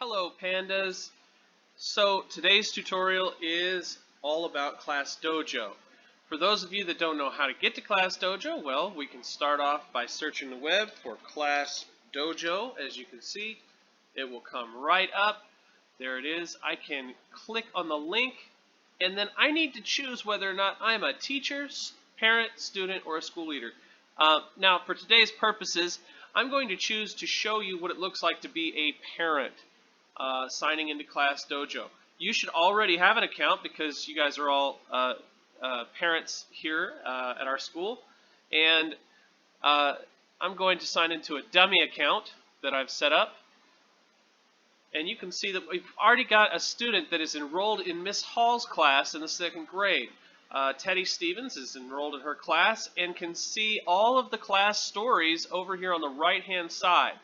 Hello pandas. So today's tutorial is all about Class Dojo. For those of you that don't know how to get to Class Dojo, well, we can start off by searching the web for Class Dojo. As you can see, it will come right up. There it is. I can click on the link, and then I need to choose whether or not I'm a teacher, parent, student, or a school leader. Now, for today's purposes, I'm going to choose to show you what it looks like to be a parent signing into Class Dojo. You should already have an account because you guys are all parents here at our school. And I'm going to sign into a dummy account that I've set up. And you can see that we've already got a student that is enrolled in Miss Hall's class in the 2nd grade. Teddy Stevens is enrolled in her class and can see all of the class stories over here on the right-hand side.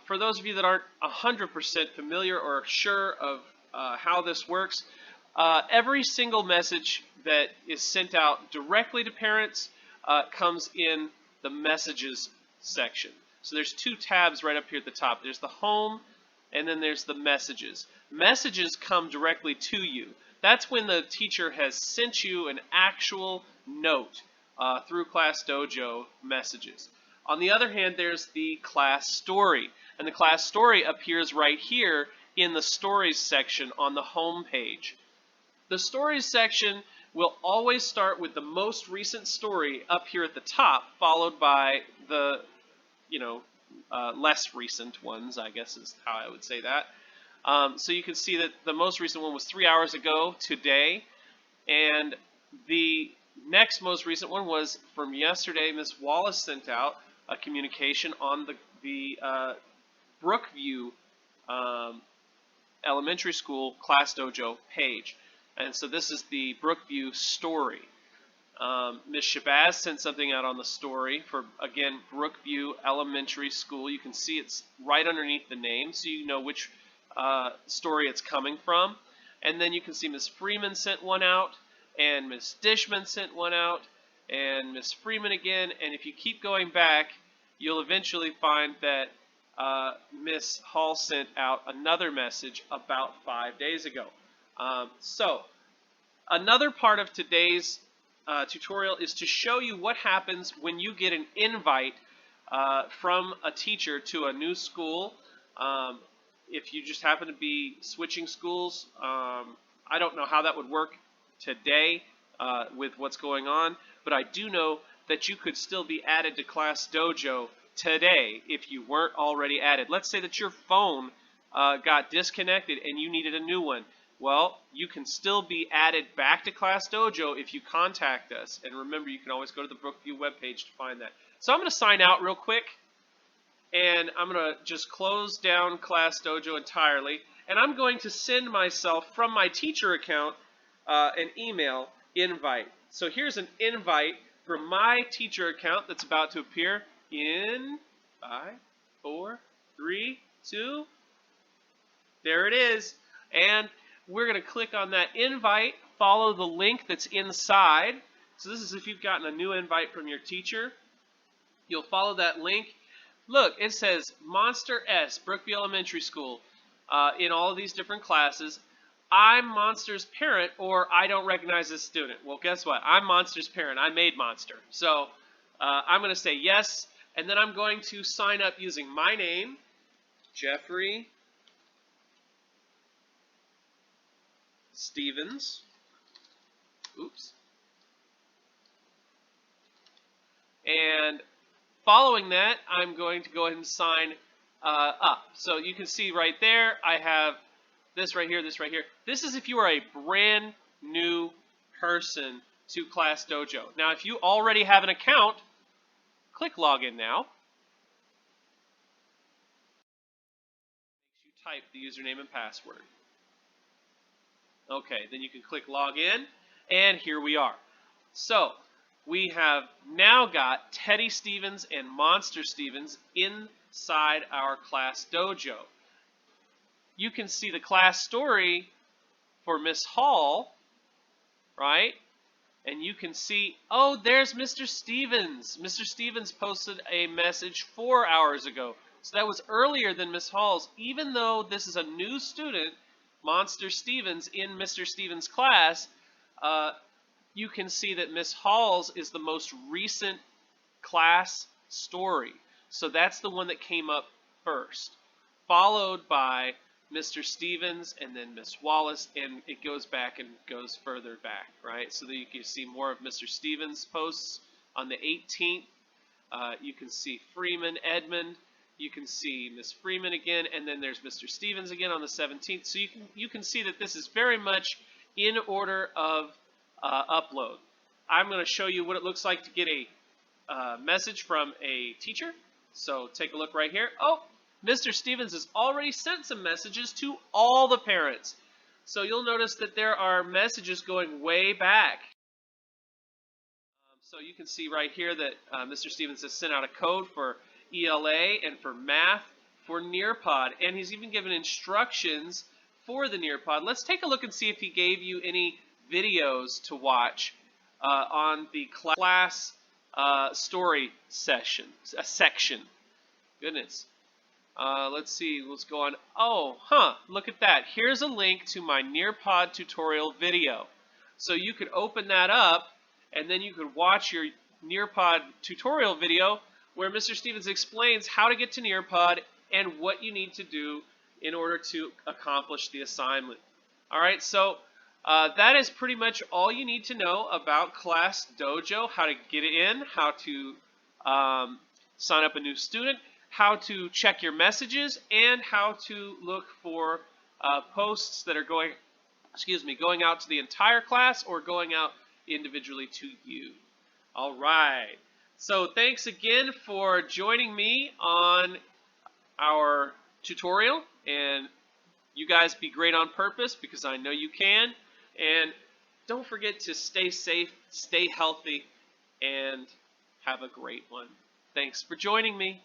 For those of you that aren't 100% familiar or sure of how this works, every single message that is sent out directly to parents comes in the messages section. So there's 2 tabs right up here at the top. There's the home and then there's the messages. Messages come directly to you. That's when the teacher has sent you an actual note through Class Dojo messages. On the other hand, there's the class story, and the class story appears right here in the stories section on the home page. The stories section will always start with the most recent story up here at the top, followed by the, less recent ones, I guess is how I would say that. So you can see that the most recent one was 3 hours ago today, and the next most recent one was from yesterday. Miss Wallace sent out a communication on the Brookview Elementary School Class Dojo page. And so this is the Brookview story. Miss Shabazz sent something out on the story for, again, Brookview Elementary School. You can see it's right underneath the name, so you know which story it's coming from. And then you can see Miss Freeman sent one out, and Miss Dishman sent one out, and Miss Freeman again, and if you keep going back, you'll eventually find that Miss Hall sent out another message about 5 days ago. So, another part of today's tutorial is to show you what happens when you get an invite from a teacher to a new school. If you just happen to be switching schools, I don't know how that would work today with what's going on, but I do know that you could still be added to Class Dojo today if you weren't already added. Let's say that your phone got disconnected and you needed a new one. Well, you can still be added back to Class Dojo if you contact us. And remember, you can always go to the Brookview webpage to find that. So I'm going to sign out real quick, and I'm going to just close down Class Dojo entirely, and I'm going to send myself from my teacher account an email invite. So here's an invite from my teacher account that's about to appear in 5, 4, 3, 2. There it is. And we're going to click on that invite, follow the link that's inside. So this is if you've gotten a new invite from your teacher. You'll follow that link. Look, it says Monster S, Brookview Elementary School, in all of these different classes. I'm Monster's parent, or I don't recognize this student. Well, guess what? I'm Monster's parent. I made Monster. So I'm going to say yes, and then I'm going to sign up using my name, Jeffrey Stevens. Oops. And following that, I'm going to go ahead and sign up. So you can see right there, I have this right here, this right here. This is if you are a brand new person to Class Dojo. Now, if you already have an account, click Login Now. Makes you type the username and password. Okay, then you can click Login, and here we are. So, we have now got Teddy Stevens and Monster Stevens inside our Class Dojo. You can see the class story for Miss Hall, right? and you can see, oh, there's Mr. Stevens. Mr. Stevens posted a message 4 hours ago. So that was earlier than Miss Hall's, even though this is a new student, Monster Stevens, in Mr. Stevens' class. You can see that Miss Hall's is the most recent class story. So that's the one that came up first, followed by Mr. Stevens and then Miss Wallace, and it goes back and goes further back, right? So that you can see more of Mr. Stevens' posts on the 18th. You can see Freeman, Edmund. You can see Miss Freeman again, and then there's Mr. Stevens again on the 17th. So you can see that this is very much in order of upload. I'm going to show you what it looks like to get a message from a teacher. So take a look right here. Oh, Mr. Stevens has already sent some messages to all the parents. So you'll notice that there are messages going way back. So you can see right here that Mr. Stevens has sent out a code for ELA and for math for Nearpod, and he's even given instructions for the Nearpod. Let's take a look and see if he gave you any videos to watch on the class story section. Goodness. Let's see what's going on. Oh, look at that. Here's a link to my Nearpod tutorial video. So you could open that up, and then you could watch your Nearpod tutorial video where Mr. Stevens explains how to get to Nearpod and what you need to do in order to accomplish the assignment. All right, so that is pretty much all you need to know about Class Dojo, how to get it in, how to sign up a new student, how to check your messages, and how to look for posts that are going out to the entire class or going out individually to you. All right. So thanks again for joining me on our tutorial, and you guys be great on purpose, because I know you can. And don't forget to stay safe, stay healthy, and have a great one. Thanks for joining me.